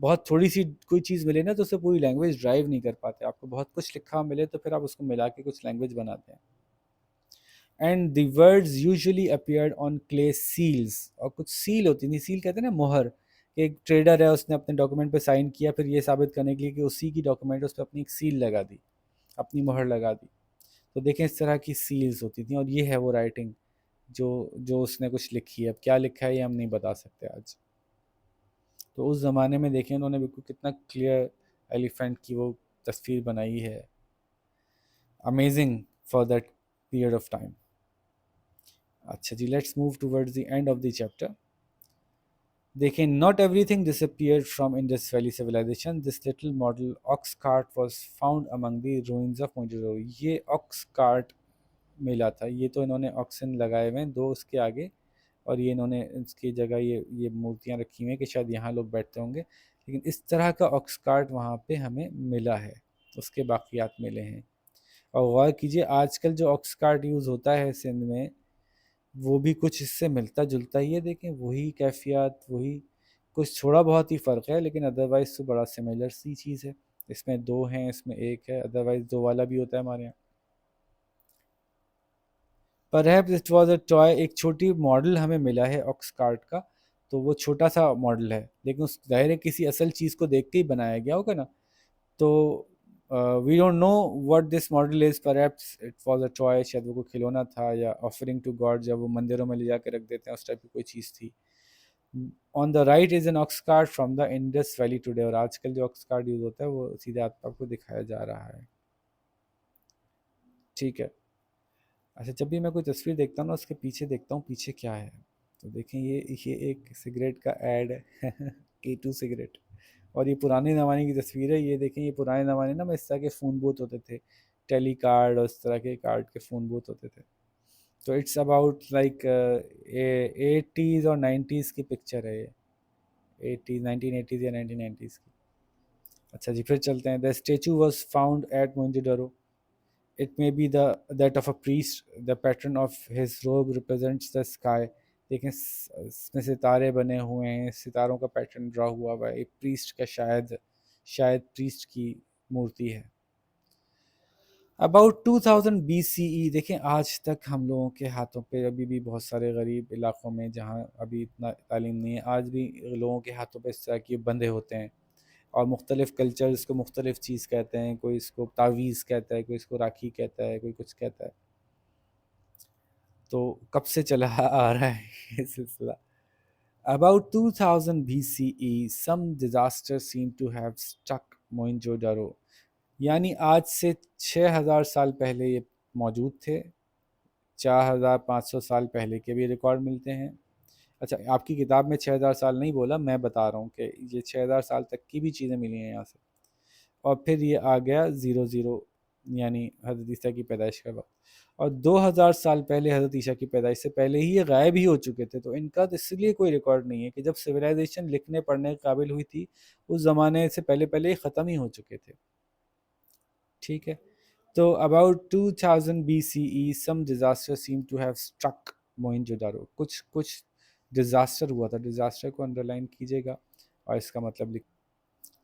بہت تھوڑی سی کوئی چیز ملے نا تو اسے پوری language drive نہیں کر پاتے. آپ کو بہت کچھ لکھا ملے تو پھر آپ اس کو ملا کے کچھ لینگویج بناتے ہیں. And the words usually appeared on clay seals, اور کچھ سیل ہوتی تھی, سیل کہتے ہیں نا مہر, کہ ایک ٹریڈر ہے اس نے اپنے ڈاکومنٹ پہ سائن کیا, پھر یہ ثابت کرنے کے لیے کہ اسی کی ڈاکومنٹ اس پہ اپنی ایک سیل لگا دی, اپنی مہر لگا دی. تو دیکھیں اس طرح کی سیلز ہوتی تھیں, اور یہ ہے وہ رائٹنگ جو اس نے کچھ لکھی ہے. اب کیا لکھا ہے یہ ہم نہیں بتا سکتے آج. تو اس زمانے میں دیکھیں انہوں نے بالکل کتنا کلیئر ایلیفینٹ کی وہ تصویر بنائی ہے. Amazing for that period of time. اچھا جی, let's move towards the end of the chapter. دیکھیں, not everything disappeared from Indus valley civilisation, this little model ox cart was found among the ruins of Mohenjo. یہ ox cart ملا تھا, یہ تو انہوں نے آکسن لگائے ہوئے ہیں 2 اس کے آگے, اور یہ انہوں نے اس کی جگہ یہ مورتیاں رکھی ہوئی ہیں کہ شاید یہاں لوگ بیٹھتے ہوں گے, لیکن اس طرح کا آکس کارٹ وہاں پہ ہمیں ملا ہے, اس کے باقیات ملے ہیں. اور غور کیجئے آج کل جو آکس کارٹ یوز ہوتا ہے سندھ میں وہ بھی کچھ اس سے ملتا جلتا ہی ہے. دیکھیں وہی کیفیات, وہی کچھ تھوڑا بہت ہی فرق ہے, لیکن ادروائز تو بڑا سملر سی چیز ہے. اس میں 2 ہیں, اس میں 1 ہے, ادروائز 2 والا بھی ہوتا ہے ہمارے یہاں. Perhaps it was a toy, ایک چھوٹی ماڈل ہمیں ملا ہے آکس کارٹ کا, تو وہ چھوٹا سا ماڈل ہے, لیکن اس ظاہر ہے کسی اصل چیز کو دیکھ کے ہی بنایا گیا ہوگا نا. تو we don't know what this model is, perhaps it was a toy, شاید وہ کوئی کھلونا تھا, یا آفرنگ ٹو گاڈ جب وہ مندروں میں لے جا کے رکھ دیتے ہیں اس ٹائپ کی کوئی چیز تھی. On the right is an ox cart from the Indus valley today, اور آج کل جو آکس کارٹ یوز ہوتا ہے وہ سیدھے آپ کو دکھایا جا رہا ہے. ٹھیک ہے. اچھا, جب بھی میں کوئی تصویر دیکھتا ہوں نا اس کے پیچھے دیکھتا ہوں پیچھے کیا ہے. تو دیکھیں یہ ایک سگریٹ کا ایڈ ہے K2 سگریٹ, اور یہ پرانے زمانے کی تصویر ہے. یہ دیکھیں یہ پرانے زمانے نا میں اس طرح کے فون بوتھ ہوتے تھے, ٹیلی کارڈ اور اس طرح کے کارڈ کے فون بوتھ ہوتے تھے. تو اٹس اباؤٹ لائک 80s اور 90s کی پکچر ہے یہ, 1980s یا 1990s کی. اچھا جی, پھر چلتے ہیں. The statue was found at Mohenjo. It may be that of a priest. The pattern of his robe represents the sky. دیکھیں اس میں ستارے بنے ہوئے ہیں, ستاروں کا پیٹرن ڈرا ہوا ہوا ہے. ایک پریسٹ کا شاید پریسٹ کی مورتی ہے. About 2000 BCE. دیکھیں آج تک ہم لوگوں کے ہاتھوں پہ ابھی بھی بہت سارے غریب علاقوں میں جہاں ابھی اتنا تعلیم نہیں ہے, آج بھی لوگوں کے ہاتھوں پہ اس طرح کے بندے ہوتے ہیں, اور مختلف کلچر اس کو مختلف چیز کہتے ہیں. کوئی اس کو تعویذ کہتا ہے, کوئی اس کو راکھی کہتا ہے, کوئی کچھ کہتا ہے. تو کب سے چلا آ رہا ہے یہ سلسلہ. About 2000 BCE, some disaster seemed to have struck Mohenjo-daro. یعنی آج سے 6000 سال پہلے یہ موجود تھے, 4500 سال پہلے کے بھی ریکارڈ ملتے ہیں. اچھا, آپ کی کتاب میں 6000 سال نہیں بولا, میں بتا رہا ہوں کہ یہ 6000 سال تک کی بھی چیزیں ملی ہیں یہاں سے. اور پھر یہ آ گیا 00, یعنی حضرت عیسیٰ کی پیدائش کا وقت. اور 2000 سال پہلے حضرت عیسیٰ کی پیدائش سے پہلے ہی یہ غائب ہی ہو چکے تھے. تو ان کا تو اس لیے کوئی ریکارڈ نہیں ہے کہ جب سویلائزیشن لکھنے پڑھنے کے قابل ہوئی تھی اس زمانے سے پہلے یہ ختم ہی ہو چکے تھے. ٹھیک ہے. تو about 2000 BCE some disaster seemed to have struck Mohenjo-daro. کچھ ڈیزاسٹر ہوا تھا. ڈیزاسٹر کو انڈر لائن کیجیے گا اور اس کا مطلب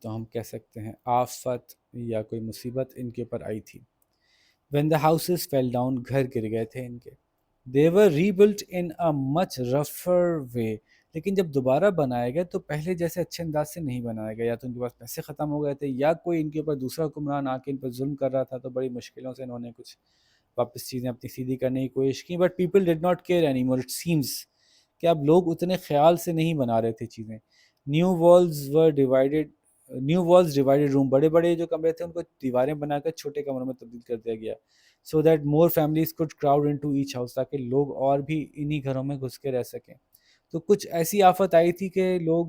تو ہم کہہ سکتے ہیں آفت یا کوئی مصیبت ان کے اوپر آئی تھی. when the houses fell down, گھر گر گئے تھے ان کے. they were rebuilt in a much rougher way. لیکن جب دوبارہ بنایا گیا تو پہلے جیسے اچھے انداز سے نہیں بنایا گیا, یا تو ان کے پاس پیسے ختم ہو گئے تھے, یا کوئی ان کے اوپر دوسرا حکمران آ کے ان پر ظلم کر رہا تھا, تو بڑی مشکلوں سے انہوں نے کچھ واپس چیزیں اپنی سیدھی کرنے کی کوشش کی. But people did not care any more. It seems کہ اب لوگ اتنے خیال سے نہیں بنا رہے تھے چیزیں. نیو والز ڈیوائڈیڈ روم, بڑے بڑے جو کمرے تھے ان کو دیواریں بنا کر چھوٹے کمروں میں تبدیل کر دیا گیا. So that more families could crowd into each house, تاکہ لوگ اور بھی انہی گھروں میں گھس کے رہ سکیں. تو کچھ ایسی آفت آئی تھی کہ لوگ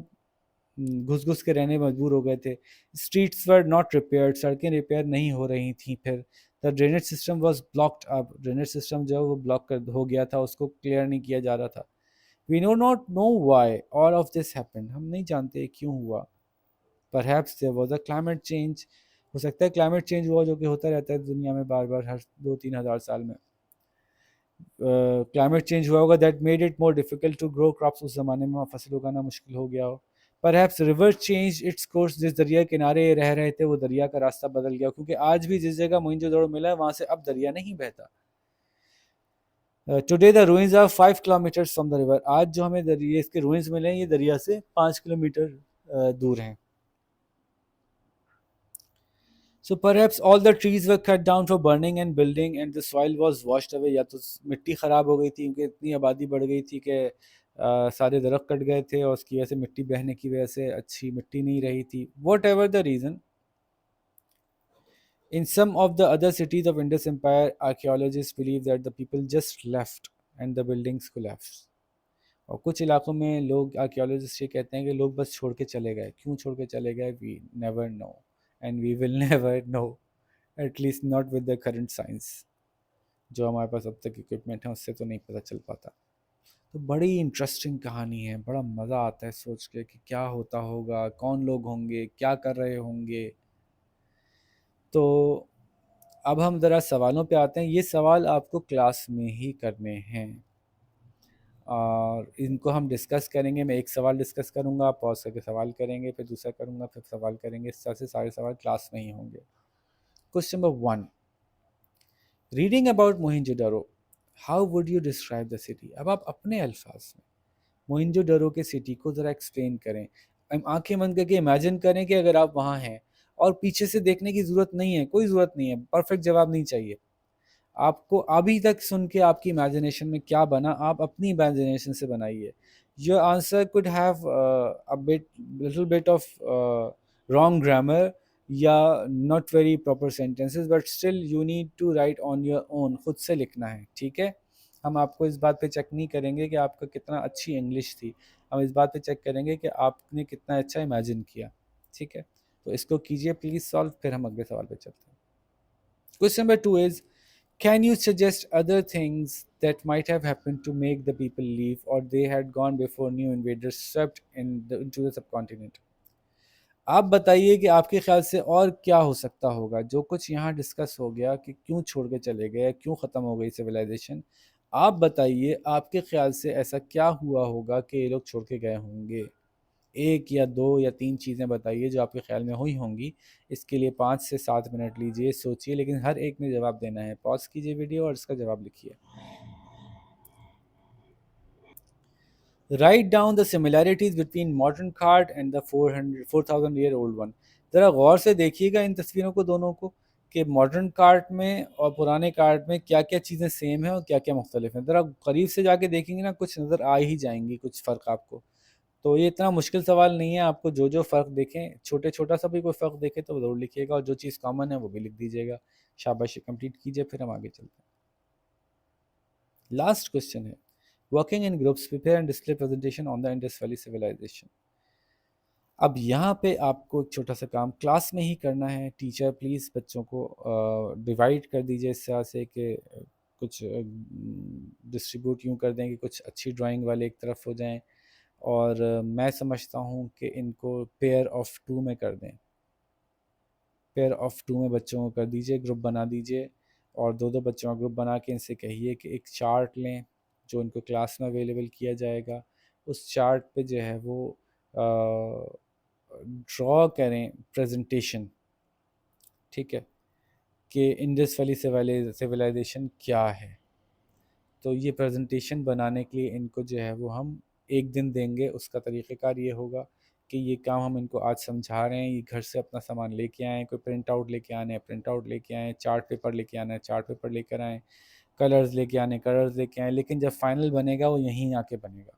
گھس کے رہنے مجبور ہو گئے تھے. اسٹریٹس ور ناٹ ریپیئرڈ, سڑکیں ریپیئر نہیں ہو رہی تھیں. پھر the drainage system was blocked up, drainage system جو ہے وہ بلاک ہو گیا تھا, اس کو کلیئر نہیں کیا جا رہا تھا. We know not know why all of this happen, ہم نہیں جانتے کیوں ہوا. Perhaps there was a climate change. ہو سکتا ہے کلائمیٹ چینج ہوا, جو کہ ہوتا رہتا ہے دنیا میں بار بار ہر 2-3 ہزار سال میں. کلائمیٹ چینج ہوا ہوگا, that made it more difficult to grow crops, اس زمانے میں فصل اگانا مشکل ہو گیا ہو. Perhaps river changed its course. جس دریا کنارے رہ رہے تھے وہ دریا کا راستہ بدل گیا, کیونکہ آج بھی جس جگہ موہنجو دڑو ملا ہے وہاں سے اب دریا نہیں بہتا. Today the ruins are 5 kilometers from the river. آج جو ہمیں دریا اس کے روئنز ملے ہیں یہ دریا سے 5 کلومیٹر دور ہیں. So perhaps all the trees were cut down for burning and building and the soil was washed away. یا تو مٹی خراب ہو گئی تھی کیونکہ اتنی آبادی بڑھ گئی تھی کہ سارے درخت کٹ گئے تھے اور اس کی وجہ سے مٹی بہنے کی وجہ سے اچھی مٹی نہیں رہی تھی. What ever the reason. In some of the other cities of Indus Empire, archaeologists believe that the people just left and the buildings collapsed. اور کچھ علاقوں میں لوگ آرکیالوجسٹ یہ کہتے ہیں کہ لوگ بس چھوڑ کے چلے گئے. کیوں چھوڑ کے چلے گئے؟ we never know and we will never know, at least not with the current science. جو ہمارے پاس اب تک اکوپمنٹ ہے اس سے تو نہیں پتہ چل پاتا. تو بڑی انٹرسٹنگ کہانی ہے, بڑا مزہ آتا ہے سوچ کے کہ کیا ہوتا ہوگا, کون لوگ ہوں گے, کیا کر رہے ہوں گے. تو اب ہم ذرا سوالوں پہ آتے ہیں. یہ سوال آپ کو کلاس میں ہی کرنے ہیں اور ان کو ہم ڈسکس کریں گے. میں ایک سوال ڈسکس کروں گا, آپ پاز کر کے سوال کریں گے, پھر دوسرا کروں گا, پھر سوال کریں گے. اس طرح سے سارے سوال کلاس میں ہی ہوں گے. Question number 1, reading about Mohenjo Daro, how would you describe the city. اب آپ اپنے الفاظ میں موہنجو ڈارو کے سٹی کو ذرا ایکسپلین کریں. آنکھیں بند کر کے امیجن کریں کہ اگر آپ وہاں ہیں, اور پیچھے سے دیکھنے کی ضرورت نہیں ہے, کوئی ضرورت نہیں ہے, پرفیکٹ جواب نہیں چاہیے آپ کو. ابھی تک سن کے آپ کی امیجنیشن میں کیا بنا, آپ اپنی امیجنیشن سے بنائیے. Your answer could have little bit of wrong grammar یا not very proper sentences, but still you need to write on your own. خود سے لکھنا ہے, ٹھیک ہے. ہم آپ کو اس بات پہ چیک نہیں کریں گے کہ آپ کا کتنا اچھی انگلش تھی, ہم اس بات پہ چیک کریں گے کہ آپ نے کتنا اچھا امیجن کیا, ٹھیک ہے. تو اس کو کیجئے پلیز سالو, پھر ہم اگلے سوال پہ چلتے ہیں. Question number 2 is, can you suggest other things that might have happened to make the people leave, or they had gone before new invaders swept into the subcontinent. آپ بتائیے کہ آپ کے خیال سے اور کیا ہو سکتا ہوگا. جو کچھ یہاں ڈسکس ہو گیا کہ کیوں چھوڑ کے چلے گئے, کیوں ختم ہو گئی سویلائزیشن, آپ بتائیے آپ کے خیال سے ایسا کیا ہوا ہوگا کہ یہ لوگ چھوڑ کے گئے ہوں گے. 1 یا 2 یا 3 چیزیں بتائیے جو آپ کے خیال میں ہوئی ہوں گی. اس کے لیے 5 سے 7 منٹ لیجئے, سوچئے, لیکن ہر ایک نے جواب دینا ہے. پاز کیجئے ویڈیو اور اس کا جواب لکھیے. Write down the similarities between modern cart and the 4000 year old one. ذرا غور سے دیکھیے گا ان تصویروں کو دونوں کو کہ ماڈرن کارٹ میں اور پرانے کارٹ میں کیا کیا چیزیں سیم ہیں اور کیا کیا مختلف ہیں. ذرا قریب سے جا کے دیکھیں گے نا, کچھ نظر آ ہی جائیں گی کچھ فرق آپ کو. تو یہ اتنا مشکل سوال نہیں ہے, آپ کو جو فرق دیکھیں, چھوٹا سا بھی کوئی فرق دیکھے تو ضرور لکھیے گا, اور جو چیز کامن ہے وہ بھی لکھ دیجیے گا. شاباش, کمپلیٹ کیجئے, پھر ہم آگے چلتے ہیں. لاسٹ کوسچن ہے, working in groups prepare and display presentation on the Indus Valley civilization. اب یہاں پہ آپ کو ایک چھوٹا سا کام کلاس میں ہی کرنا ہے. ٹیچر پلیز بچوں کو ڈیوائڈ کر دیجئے اس طرح سے کہ کچھ ڈسٹریبیوٹ یوں کر دیں کہ کچھ اچھی ڈرائنگ والے ایک طرف ہو جائیں, اور میں سمجھتا ہوں کہ ان کو پیئر آف 2 میں کر دیں. پیئر آف 2 میں بچوں کو کر دیجئے, گروپ بنا دیجئے, اور 2 بچوں کا گروپ بنا کے ان سے کہیے کہ ایک چارٹ لیں جو ان کو کلاس میں اویلیبل کیا جائے گا. اس چارٹ پہ جو ہے وہ ڈرا کریں پریزنٹیشن, ٹھیک ہے, کہ انڈس ویلی سویلائزیشن کیا ہے. تو یہ پریزنٹیشن بنانے کے لیے ان کو جو ہے وہ ہم 1 دن دیں گے. اس کا طریقہ کار یہ ہوگا کہ یہ کام ہم ان کو آج سمجھا رہے ہیں, یہ گھر سے اپنا سامان لے کے آئیں, کوئی پرنٹ آؤٹ لے کے آنا ہے پرنٹ آؤٹ لے کے آئیں, چارٹ پیپر لے کے آنا ہے چارٹ پیپر لے کر آئیں, کلرز لے کے آنے کلرز لے کے آئیں, لیکن جب فائنل بنے گا وہ یہیں آ کے بنے گا.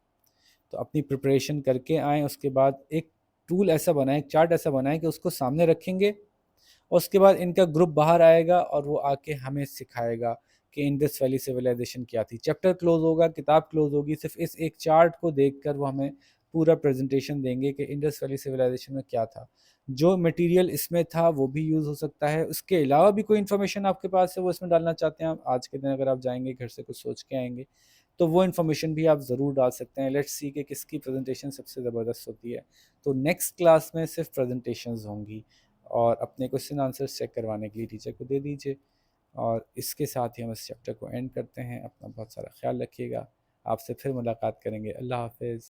تو اپنی پریپریشن کر کے آئیں. اس کے بعد ایک ٹول ایسا بنائیں, ایک چارٹ ایسا بنائیں کہ اس کو سامنے رکھیں گے, اور اس کے بعد ان کا گروپ باہر آئے گا اور وہ آ کے ہمیں سکھائے گا کہ انڈس ویلی سویلائزیشن کیا تھی. چیپٹر کلوز ہوگا, کتاب کلوز ہوگی, صرف اس ایک چارٹ کو دیکھ کر وہ ہمیں پورا پریزنٹیشن دیں گے کہ انڈس ویلی سویلائزیشن میں کیا تھا. جو مٹیریل اس میں تھا وہ بھی یوز ہو سکتا ہے. اس کے علاوہ بھی کوئی انفارمیشن آپ کے پاس ہے وہ اس میں ڈالنا چاہتے ہیں آپ, آج کے دن اگر آپ جائیں گے گھر سے کچھ سوچ کے آئیں گے تو وہ انفارمیشن بھی آپ ضرور ڈال سکتے ہیں. لیٹس سی کہ کس کی پریزنٹیشن سب سے زبردست ہوتی ہے. تو نیکسٹ کلاس میں صرف پریزنٹیشنز ہوں گی, اور اپنے کوسچن آنسرز چیک کروانے کے لیے ٹیچر کو دے دیجیے. اور اس کے ساتھ ہی ہم اس چیپٹر کو اینڈ کرتے ہیں. اپنا بہت سارا خیال رکھیے گا, آپ سے پھر ملاقات کریں گے. اللہ حافظ.